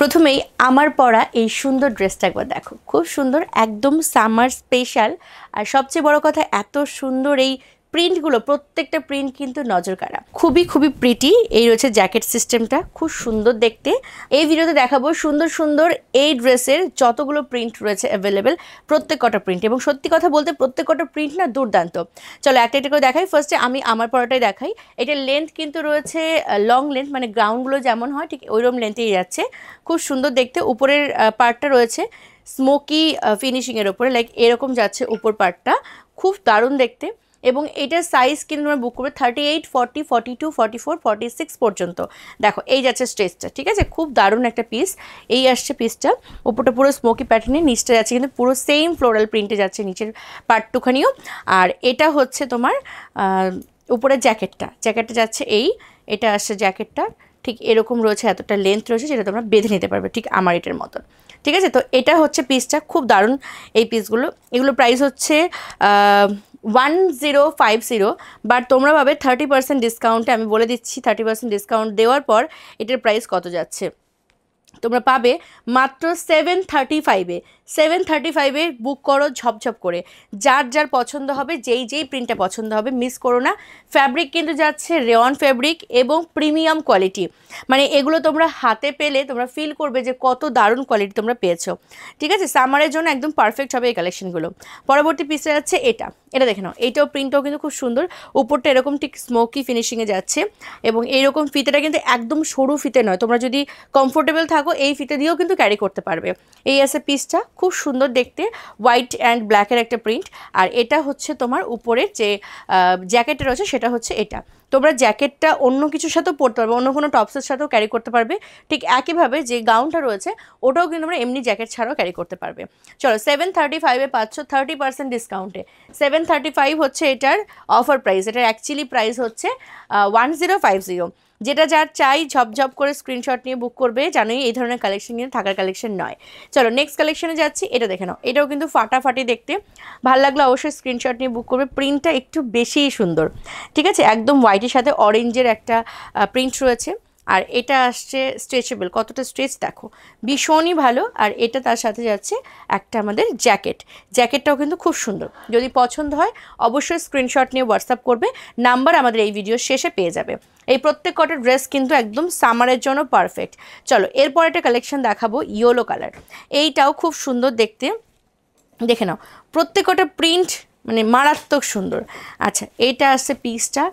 প্রথমেই আমার পরা এই সুন্দর ড্রেসটা একবার দেখো, খুব সুন্দর, একদম সামার স্পেশাল। আর সবচেয়ে বড় কথা, এত সুন্দর এই প্রিন্টগুলো, প্রত্যেকটা প্রিন্ট কিন্তু নজর কাড়া, খুবই খুবই প্রিটি। এই রয়েছে জ্যাকেট সিস্টেমটা, খুব সুন্দর দেখতে। এই ভিডিওতে দেখাবো সুন্দর সুন্দর এই ড্রেসের যতগুলো প্রিন্ট রয়েছে অ্যাভেলেবেল, প্রত্যেক কটা প্রিন্ট। এবং সত্যি কথা বলতে প্রত্যেক কটা প্রিন্ট না দুর্দান্ত। চলো একটা একটা করে দেখাই। ফার্স্টে আমি আমার পরাটাই দেখাই। এটার লেন্থ কিন্তু রয়েছে লং লেন্থ, মানে গ্রাউন্ডগুলো যেমন হয় ঠিক ওইরকম লেন্থেই যাচ্ছে, খুব সুন্দর দেখতে। উপরের পার্টটা রয়েছে স্মোকি ফিনিশিংয়ের ওপরে, লাইক এরকম যাচ্ছে উপর পার্টটা, খুব দারুণ দেখতে। এবং এটার সাইজ কিন্তু তোমরা বুক করবে 38, 40, 42, 44, 46 পর্যন্ত। দেখো এই যাচ্ছে স্ট্রেচটা, ঠিক আছে, খুব দারুণ একটা পিস। এই আসছে পিসটা, উপরটা পুরো স্মোকি প্যাটার্নে, নিচটা যাচ্ছে কিন্তু পুরো সেম ফ্লোরাল প্রিন্টে যাচ্ছে নিচের পার্টটুখানিও। আর এটা হচ্ছে তোমার উপরের জ্যাকেটটা যাচ্ছে এটা আসছে জ্যাকেটটা, ঠিক এরকম রয়েছে, এতটা লেন্থ রয়েছে, যেটা তোমরা বেঁধে নিতে পারবে ঠিক আমার এটার মতন, ঠিক আছে। তো এটা হচ্ছে পিসটা, খুব দারুণ এই পিসগুলো। এগুলো প্রাইস হচ্ছে 1050, বাট তোমরা পাবে 30% ডিসকাউন্টে। আমি বলে দিচ্ছি 30% ডিসকাউন্ট দেওয়ার পর এটার প্রাইস কত যাচ্ছে। তোমরা পাবে মাত্র 735-এ। 735-এ বুক করো ঝপঝপ করে, যার যার পছন্দ হবে, যেই প্রিন্টটা পছন্দ হবে মিস করো না। ফ্যাব্রিক কিন্তু যাচ্ছে রেওয়ান ফ্যাব্রিক এবং প্রিমিয়াম কোয়ালিটি, মানে এগুলো তোমরা হাতে পেলে তোমরা ফিল করবে যে কত দারুণ কোয়ালিটি তোমরা পেয়েছো, ঠিক আছে। সামারের জন্য একদম পারফেক্ট হবে এই কালেকশনগুলো। পরবর্তী পিসটা যাচ্ছে এটা দেখে নাও। এইটাও প্রিন্টটাও কিন্তু খুব সুন্দর, উপরটা এরকম ঠিক স্মোকি ফিনিশিংয়ে যাচ্ছে এবং এইরকম ফিতেটা কিন্তু একদম সরু ফিতে নয়, তোমরা যদি কমফোর্টেবল থাকো এই ফিতে দিয়েও কিন্তু ক্যারি করতে পারবে। এই আছে পিসটা, খুব সুন্দর দেখতে, হোয়াইট অ্যান্ড ব্ল্যাকের একটা প্রিন্ট। আর এটা হচ্ছে তোমার উপরের যে জ্যাকেটটা রয়েছে সেটা হচ্ছে এটা। তোমরা জ্যাকেটটা অন্য কিছুর সাথেও পরতে পারবে, অন্য কোনো টপসের সাথেও ক্যারি করতে পারবে, ঠিক একইভাবে যে গাউনটা রয়েছে ওটাও কিন্তু তোমরা এমনি জ্যাকেট ছাড়াও ক্যারি করতে পারবে। চলো 735-এ পাচ্ছ 30% ডিসকাউন্টে। 735 হচ্ছে এটার অফার প্রাইস, এটার অ্যাকচুয়ালি প্রাইস হচ্ছে 1050। যেটা যার চাই ঝপঝপ করে স্ক্রিনশট নিয়ে বুক করবে, জানোই এই ধরনের কালেকশন কিন্তু থাকার কালেকশন নয়। চলো নেক্সট কালেকশনে যাচ্ছি। এটা দেখে নাও, এটাও কিন্তু ফাটাফাটি দেখতে, ভালো লাগলো অবশ্যই স্ক্রিনশট নিয়ে বুক করবে। প্রিন্টটা একটু বেশিই সুন্দর, ঠিক আছে, একদম হোয়াইটের সাথে অরেঞ্জের একটা প্রিন্ট রয়েছে। আর এটা আসছে স্ট্রেচেবল, কতটা স্ট্রেচ দেখো, ভীষণই ভালো। আর এটা তার সাথে যাচ্ছে একটা আমাদের জ্যাকেটটাও কিন্তু খুব সুন্দর। যদি পছন্দ হয় অবশ্যই স্ক্রিনশট নিয়ে হোয়াটসঅ্যাপ করবে, নাম্বার আমাদের এই ভিডিওর শেষে পেয়ে যাবে। এই প্রত্যেক কটা ড্রেস কিন্তু একদম সামারের জন্য পারফেক্ট। চলো এরপর একটা কালেকশন দেখাবো, ইয়েলো কালার। এইটাও খুব সুন্দর দেখতে, দেখে নাও প্রত্যেক কটা প্রিন্ট মানে মারাত্মক সুন্দর। আচ্ছা এইটা আসছে পিসটা,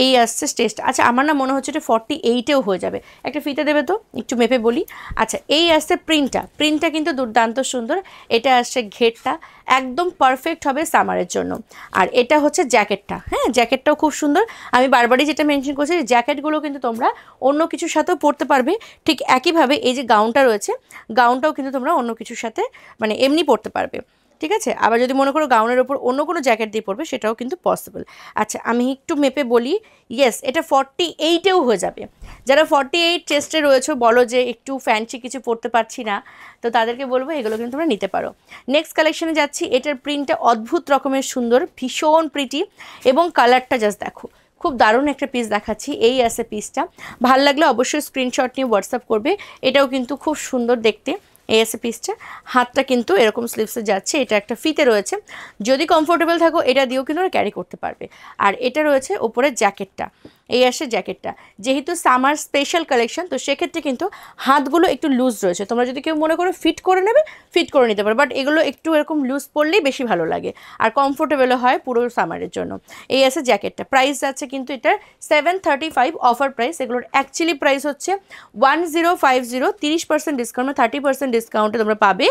এই আসছে স্টেজটা। আচ্ছা আমার না মনে হচ্ছে এটা 48-এও হয়ে যাবে, একটা ফিতে দেবে তো একটু মেপে বলি। আচ্ছা এই আসছে প্রিন্টটা কিন্তু দুর্দান্ত সুন্দর। এটা আসছে ঘেরটা, একদম পারফেক্ট হবে সামারের জন্য। আর এটা হচ্ছে জ্যাকেটটা, হ্যাঁ জ্যাকেটটাও খুব সুন্দর। আমি বারবারই যেটা মেনশন করছি, জ্যাকেটগুলো কিন্তু তোমরা অন্য কিছুর সাথেও পরতে পারবে, ঠিক একইভাবে এই যে গাউনটা রয়েছে, গাউনটাও কিন্তু তোমরা অন্য কিছুর সাথে মানে এমনি পরতে পারবে, ঠিক আছে। আবার যদি মনে করো গাউনের ওপর অন্য কোনো জ্যাকেট দিয়ে পরবে সেটাও কিন্তু পসিবল। আচ্ছা আমি একটু মেপে বলি, ইয়েস এটা 48-এও হয়ে যাবে। যারা 48 চেস্টে রয়েছে বলো যে একটু ফ্যান্সি কিছু পরতে পারছি না, তো তাদেরকে বলবো এগুলো কিন্তু তোমরা নিতে পারো। নেক্সট কালেকশনে যাচ্ছি। এটার প্রিন্টটা অদ্ভুত রকমের সুন্দর, ভীষণ প্রিটি এবং কালারটা জাস্ট দেখো, খুব দারুণ একটা পিস দেখাচ্ছি। এই আছে পিসটা, ভাল লাগলে অবশ্যই স্ক্রিনশট নিয়ে হোয়াটসঅ্যাপ করবে। এটাও কিন্তু খুব সুন্দর দেখতে। এই আছে পিসটা, হাতটা কিন্তু এরকম স্লিভসে যাচ্ছে, এটা একটা ফিতে রয়েছে, যদি কমফোর্টেবল থাকো এটা দিয়েও কিন্তু ক্যারি করতে পারবে। আর এটা রয়েছে ওপরে জ্যাকেটটা, এই আসে জ্যাকেটটা। যেহেতু সামার স্পেশাল কালেকশন তো সেক্ষেত্রে কিন্তু হাতগুলো একটু লুজ রয়েছে, তোমরা যদি কেউ মনে করো ফিট করে নেবে ফিট করে নিতে পারো, বাট এগুলো একটু এরকম লুজ পরলেই বেশি ভালো লাগে আর কমফোর্টেবলও হয় পুরো সামারের জন্য। এই আছে জ্যাকেটটা, প্রাইস যাচ্ছে কিন্তু এটার 735 অফার প্রাইস। এগুলোর অ্যাকচুয়ালি প্রাইস হচ্ছে 1050, 30% ডিসকাউন্ট, 30% ডিসকাউন্টে তোমরা পাবে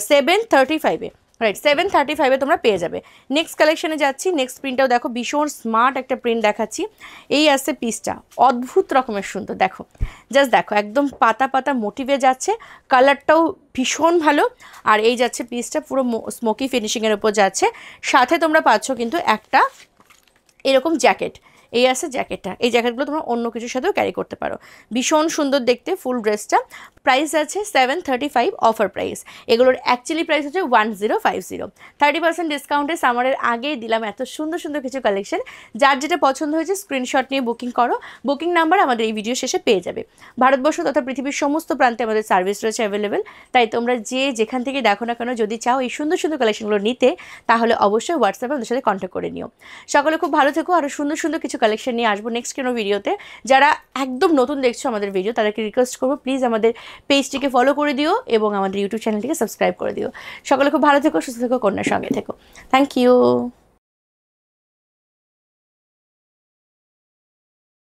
735-এ, রাইট 735-এ তোমরা পেয়ে যাবে। নেক্সট কালেকশনে যাচ্ছি। নেক্সট প্রিন্টটাও দেখো, ভীষণ স্মার্ট একটা প্রিন্ট দেখাচ্ছি। এই আসছে পিসটা, অদ্ভুত রকমের সুন্দর, দেখো জাস্ট দেখো, একদম পাতা পাতা মোটিভে যাচ্ছে, কালারটাও ভীষণ ভালো। আর এই যাচ্ছে পিসটা পুরো স্মোকি ফিনিশিংয়ের উপর যাচ্ছে, সাথে তোমরা পাচ্ছ কিন্তু একটা এরকম জ্যাকেট। এই আছে জ্যাকেটটা, এই জ্যাকেটগুলো তোমরা অন্য কিছুর সাথেও ক্যারি করতে পারো, ভীষণ সুন্দর দেখতে ফুল ড্রেসটা। প্রাইস আছে 735 অফার প্রাইস। এগুলোর অ্যাকচুয়ালি প্রাইস হচ্ছে 1050। 30% ডিসকাউন্টে সামারের আগেই দিলাম এত সুন্দর সুন্দর কিছু কালেকশন। যার যেটা পছন্দ হয়েছে স্ক্রিনশট নিয়ে বুকিং করো। বুকিং নাম্বার আমাদের এই ভিডিও শেষে পেয়ে যাবে। ভারতবর্ষ তথা পৃথিবীর সমস্ত প্রান্তে আমাদের সার্ভিস রয়েছে অ্যাভেলেবেল। তাই তোমরা যেখান থেকে দেখো না কেন, যদি চাও এই সুন্দর সুন্দর কালেকশনগুলো নিতে, তাহলে অবশ্যই হোয়াটসঅ্যাপে আমাদের সাথে কন্ট্যাক্ট করে নিও। সকলে খুব ভালো থেকো। আরও সুন্দর সুন্দর কিছু কালেকশন নিয়ে আসবো নেক্সট কোনো ভিডিওতে। যারা একদম নতুন দেখছো আমাদের ভিডিও, তাদেরকে রিকোয়েস্ট করবো প্লিজ আমাদের পেজটিকে ফলো করে দিও এবং আমাদের ইউটিউব চ্যানেলটিকে সাবস্ক্রাইব করে দিও। সকলে খুব ভালো থেকো, সুস্থ থেকো, কন্যার সঙ্গে থেকো। Thank you.